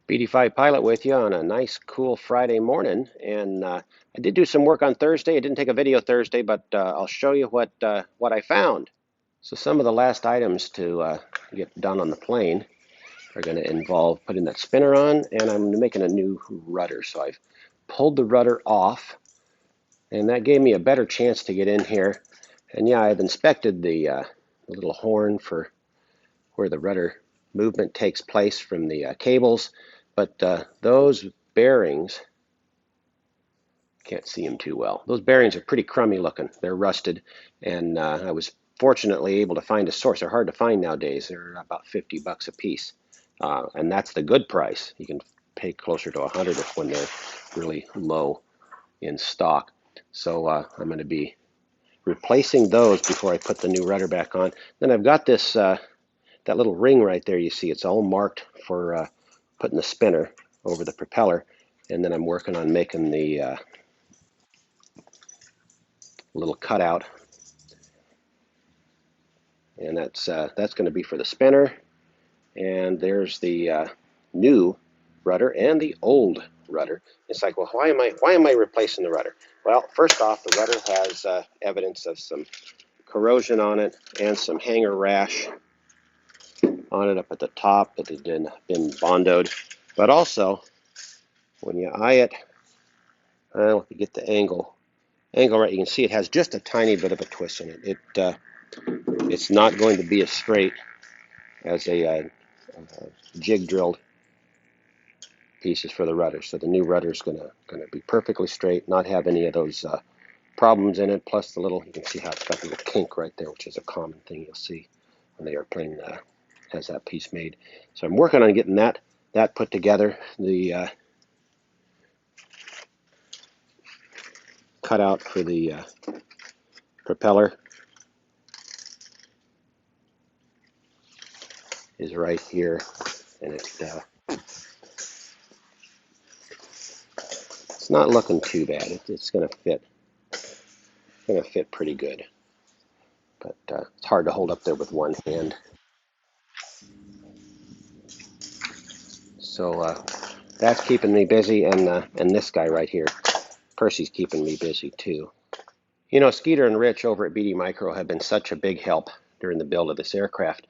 BD5 Pilot with you on a nice, cool Friday morning. And I did do some work on Thursday. I didn't take a video Thursday, but I'll show you what I found. So some of the last items to get done on the plane are going to involve putting that spinner on, and I'm making a new rudder. So I've pulled the rudder off, and that gave me a better chance to get in here. And yeah, I've inspected the little horn for where the rudder movement takes place from the cables, but those bearings, can't see them too well. Those bearings are pretty crummy looking. They're rusted, and I was fortunately able to find a source. They're hard to find nowadays. They're about 50 bucks a piece, and that's the good price. You can pay closer to 100 when they're really low in stock. So I'm going to be replacing those before I put the new rudder back on. Then I've got this that little ring right there. You see, it's all marked for putting the spinner over the propeller, and then I'm working on making the little cutout, and that's going to be for the spinner. And there's the new rudder and the old rudder. It's like, well, why am I replacing the rudder? Well, first off, the rudder has evidence of some corrosion on it and some hanger rash on it up at the top that had been bondoed. But also, when you eye it, well, if you get the angle right, you can see it has just a tiny bit of a twist in it. It's not going to be as straight as a jig drilled pieces for the rudder. So the new rudder is going to be perfectly straight, not have any of those problems in it. Plus the little, you can see how it's got a little kink right there, which is a common thing you'll see when the airplane has that piece made. So I'm working on getting that put together. The cutout for the propeller is right here, and it's not looking too bad. It's going to fit. Going to fit pretty good, but it's hard to hold up there with one hand. So that's keeping me busy, and this guy right here, Percy's keeping me busy too. You know, Skeeter and Rich over at BD Micro have been such a big help during the build of this aircraft.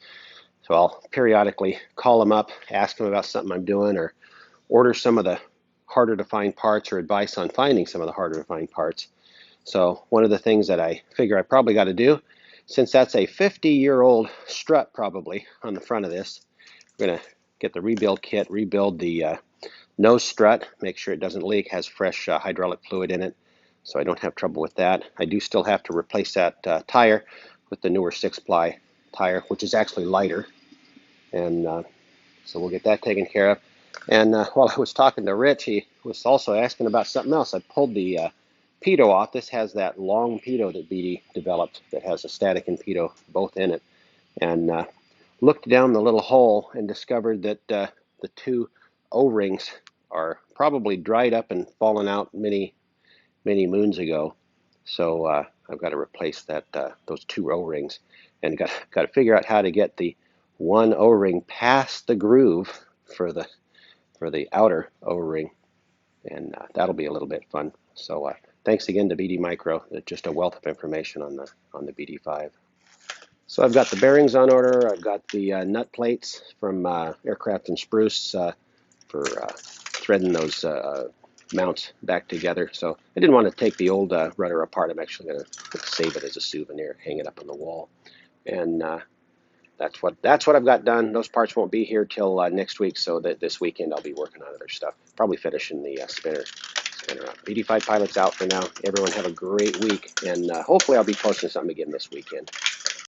So I'll periodically call them up, ask them about something I'm doing, or order some of the harder to find parts or advice on finding some of the harder to find parts. So one of the things that I figure I probably got to do, since that's a 50-year-old strut probably on the front of this, we're going to get the rebuild kit, rebuild the nose strut, make sure it doesn't leak, has fresh hydraulic fluid in it, so I don't have trouble with that. I do still have to replace that tire with the newer 6-ply tire, which is actually lighter, and so we'll get that taken care of. And while I was talking to Rich, he was also asking about something else. I pulled the pitot off. This has that long pitot that BD developed that has a static and pitot both in it, and looked down the little hole and discovered that the two O-rings are probably dried up and fallen out many moons ago. So I've got to replace those two O-rings, and got to figure out how to get the one O-ring past the groove for the outer O-ring, and that'll be a little bit fun. So thanks again to BD Micro. Just a wealth of information on the BD5. So I've got the bearings on order. I've got the nut plates from Aircraft and Spruce for threading those mounts back together. So I didn't want to take the old rudder apart. I'm actually going to save it as a souvenir, hang it up on the wall, and that's what I've got done. Those parts won't be here till next week, so that this weekend I'll be working on other stuff. Probably finishing the spinner up. BD5 Pilot's out for now. Everyone have a great week, and hopefully I'll be posting something again this weekend.